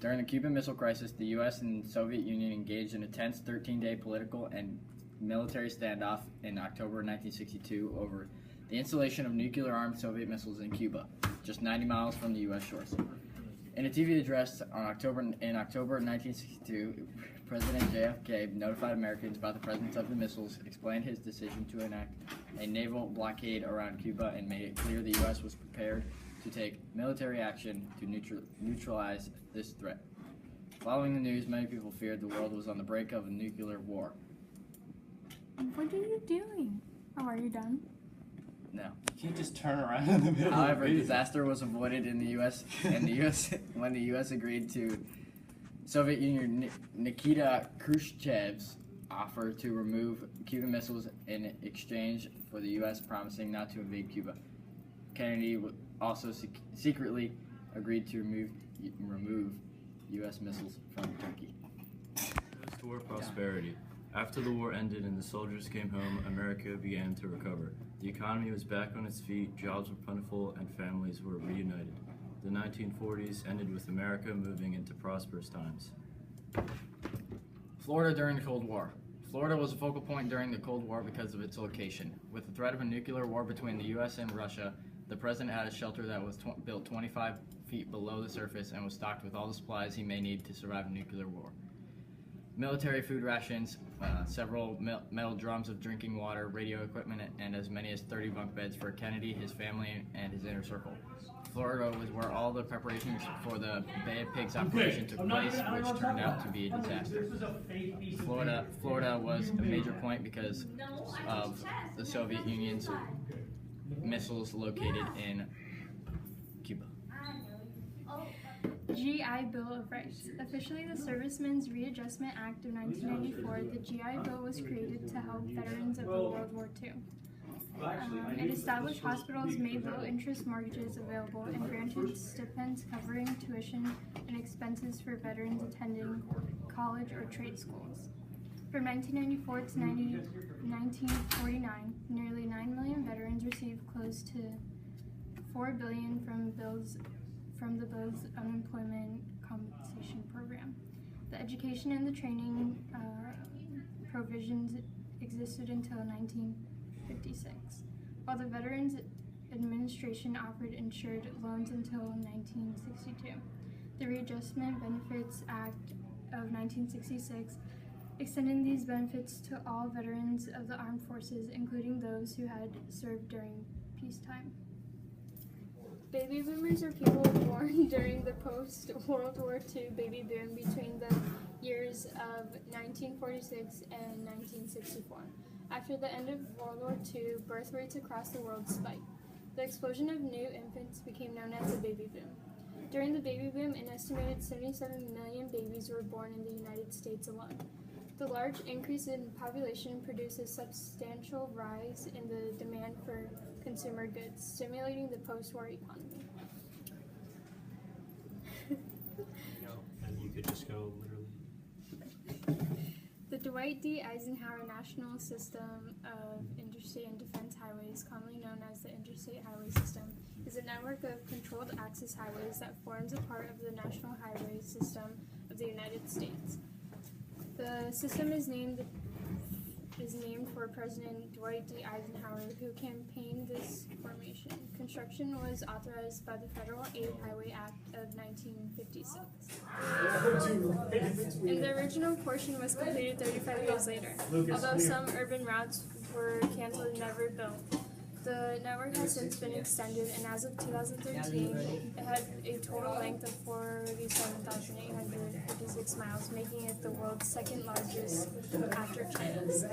During the Cuban Missile Crisis, the U.S. and the Soviet Union engaged in a tense 13-day political and military standoff in October 1962 over the installation of nuclear-armed Soviet missiles in Cuba, just 90 miles from the U.S. shores. In a TV address in October 1962, President JFK notified Americans about the presence of the missiles, explained his decision to enact a naval blockade around Cuba, and made it clear the U.S. was prepared to take military action to neutralize this threat. Following the news, many people feared the world was on the brink of a nuclear war. What are you doing? Oh, are you done? No. You can't just turn around in the middle. However, disaster was avoided in the U.S. when the U.S. agreed to Soviet Union Nikita Khrushchev's offer to remove Cuban missiles in exchange for the U.S. promising not to invade Cuba. Kennedy also secretly agreed to remove U.S. missiles from Turkey. Post-war prosperity. After the war ended and the soldiers came home, America began to recover. The economy was back on its feet, jobs were plentiful, and families were reunited. The 1940s ended with America moving into prosperous times. Florida during the Cold War. Florida was a focal point during the Cold War because of its location. With the threat of a nuclear war between the U.S. and Russia, the president had a shelter that was built 25 feet below the surface and was stocked with all the supplies he may need to survive a nuclear war. Military food rations, several metal drums of drinking water, radio equipment, and as many as 30 bunk beds for Kennedy, his family, and his inner circle. Florida was where all the preparations for the Bay of Pigs operation took place, which turned out to be a disaster. Florida was a major point because of the Soviet Union's missiles located in Cuba. GI Bill of Rights. Officially the Servicemen's Readjustment Act of 1994, the GI Bill was created to help veterans of World War II. It established hospitals, made low-interest mortgages available, and granted stipends covering tuition and expenses for veterans attending college or trade schools. From 1994 to 1949, nearly 9 million veterans received close to $4 billion from the bill's unemployment compensation program. The education and the training provisions existed until 1956, while the Veterans Administration offered insured loans until 1962. The Readjustment Benefits Act of 1966 extended these benefits to all veterans of the armed forces, including those who had served during peacetime. Baby boomers are people born during the post-World War II baby boom between the years of 1946 and 1964. After the end of World War II, birth rates across the world spiked. The explosion of new infants became known as the baby boom. During the baby boom, an estimated 77 million babies were born in the United States alone. The large increase in population produced a substantial rise in the demand for consumer goods, stimulating the post-war economy. And you could just go literally. The Dwight D. Eisenhower National System of Interstate and Defense Highways, commonly known as the Interstate Highway System, is a network of controlled access highways that forms a part of the National Highway System of the United States. The system is named for President Dwight D. Eisenhower, who campaigned this formation. Construction was authorized by the Federal Aid Highway Act of 1956. And the original portion was completed 35 years later, although some urban routes were canceled and never built. The network has since been extended, and as of 2013, it had a total length of 47,856 miles, making it the world's second largest after China's.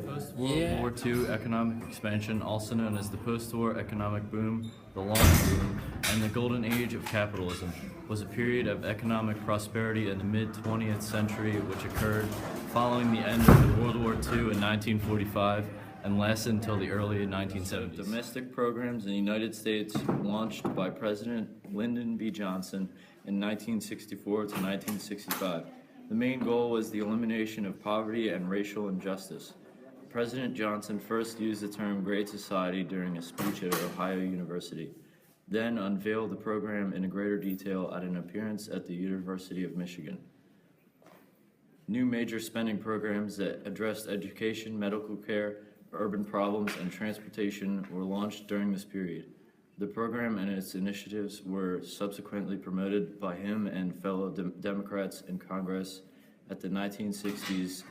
Post-World War II economic expansion, also known as the post-war economic boom, the long boom, and the golden age of capitalism, was a period of economic prosperity in the mid-20th century which occurred following the end of World War II in 1945 and lasted until the early 1970s. Domestic programs in the United States launched by President Lyndon B. Johnson in 1964 to 1965. The main goal was the elimination of poverty and racial injustice. President Johnson first used the term Great Society during a speech at Ohio University. then unveiled the program in greater detail at an appearance at the University of Michigan. New major spending programs that addressed education, medical care, urban problems, and transportation were launched during this period. The program and its initiatives were subsequently promoted by him and fellow Democrats in Congress at the 1960s.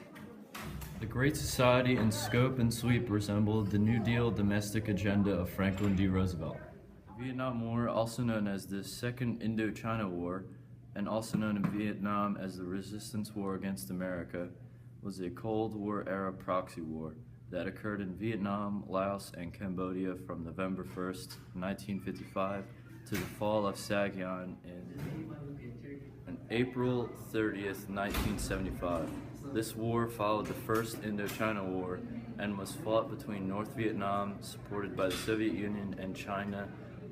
The Great Society in scope and sweep resembled the New Deal domestic agenda of Franklin D. Roosevelt. The Vietnam War, also known as the Second Indochina War, and also known in Vietnam as the Resistance War against America, was a Cold War-era proxy war that occurred in Vietnam, Laos, and Cambodia from November 1st, 1955 to the fall of Saigon in April 30th, 1975. This war followed the First Indochina War and was fought between North Vietnam, supported by the Soviet Union, and China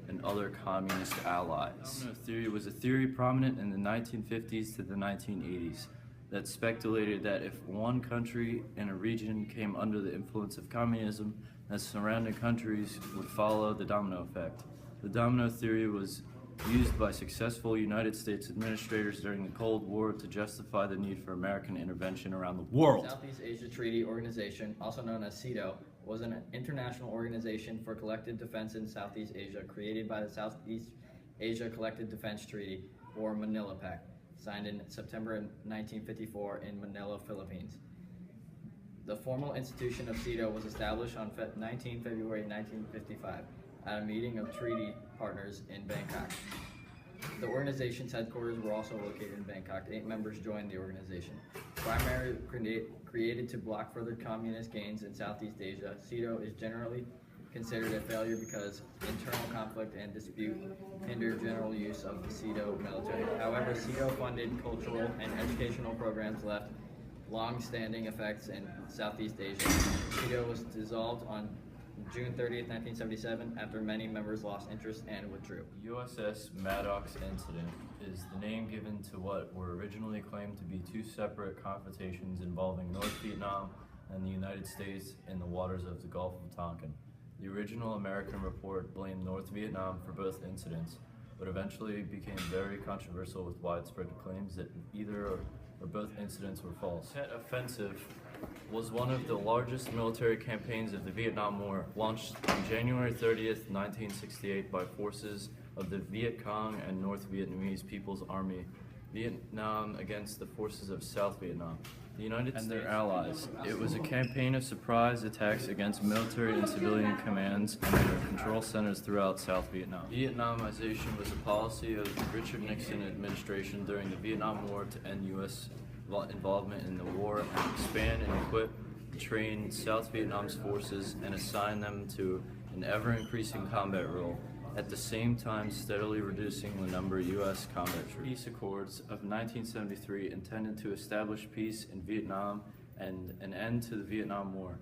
and other communist allies. Domino theory was a theory prominent in the 1950s to the 1980s that speculated that if one country in a region came under the influence of communism, that surrounding countries would follow the domino effect. The domino theory was used by successful United States administrators during the Cold War to justify the need for American intervention around the world. Southeast Asia Treaty Organization, also known as SEATO, was an international organization for collective defense in Southeast Asia created by the Southeast Asia Collective Defense Treaty, or Manila Pact, signed in September 1954 in Manila, Philippines. The formal institution of SEATO was established on 19 February 1955 at a meeting of treaty partners in Bangkok. The organization's headquarters were also located in Bangkok. 8 members joined the organization. Primarily created to block further communist gains in Southeast Asia, SEATO is generally considered a failure because internal conflict and dispute hindered general use of the SEATO military. However, SEATO funded cultural and educational programs left long-standing effects in Southeast Asia. SEATO was dissolved on June 30th, 1977, after many members lost interest and withdrew. The USS Maddox incident is the name given to what were originally claimed to be 2 separate confrontations involving North Vietnam and the United States in the waters of the Gulf of Tonkin. The original American report blamed North Vietnam for both incidents, but eventually became very controversial with widespread claims that either or both incidents were false. The Tet Offensive was one of the largest military campaigns of the Vietnam War, launched on January 30th, 1968 by forces of the Viet Cong and North Vietnamese People's Army, Vietnam against the forces of South Vietnam, the United States and their allies. It was a campaign of surprise attacks against military and civilian commands and their control centers throughout South Vietnam. Vietnamization was a policy of the Richard Nixon administration during the Vietnam War to end U.S. involvement in the war and expand and equip and train South Vietnam's forces and assign them to an ever-increasing combat role, at the same time steadily reducing the number of U.S. combat troops. Peace Accords of 1973 intended to establish peace in Vietnam and an end to the Vietnam War,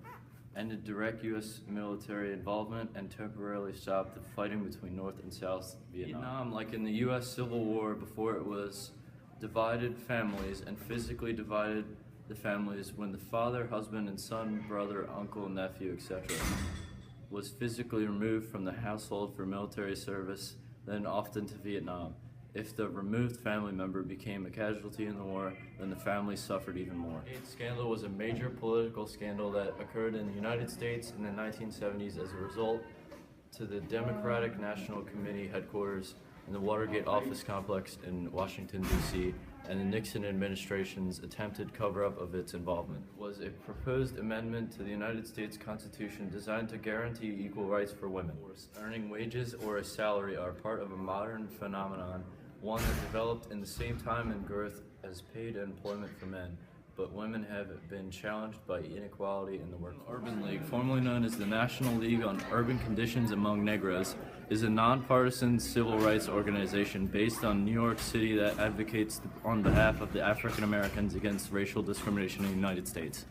ended direct U.S. military involvement, and temporarily stopped the fighting between North and South Vietnam. Like in the U.S. Civil War before it was, divided families and physically divided the families when the father, husband, and son, brother, uncle, nephew, etc. was physically removed from the household for military service, then often to Vietnam. If the removed family member became a casualty in the war, then the family suffered even more. The Watergate scandal was a major political scandal that occurred in the United States in the 1970s as a result to the Democratic National Committee headquarters in the Watergate office complex in Washington, D.C., and the Nixon administration's attempted cover-up of its involvement. It was a proposed amendment to the United States Constitution designed to guarantee equal rights for women. Earning wages or a salary are part of a modern phenomenon, one that developed in the same time and growth as paid employment for men, but women have been challenged by inequality in the workforce. Urban League, formerly known as the National League on Urban Conditions Among Negros, is a nonpartisan civil rights organization based on New York City that advocates on behalf of the African Americans against racial discrimination in the United States.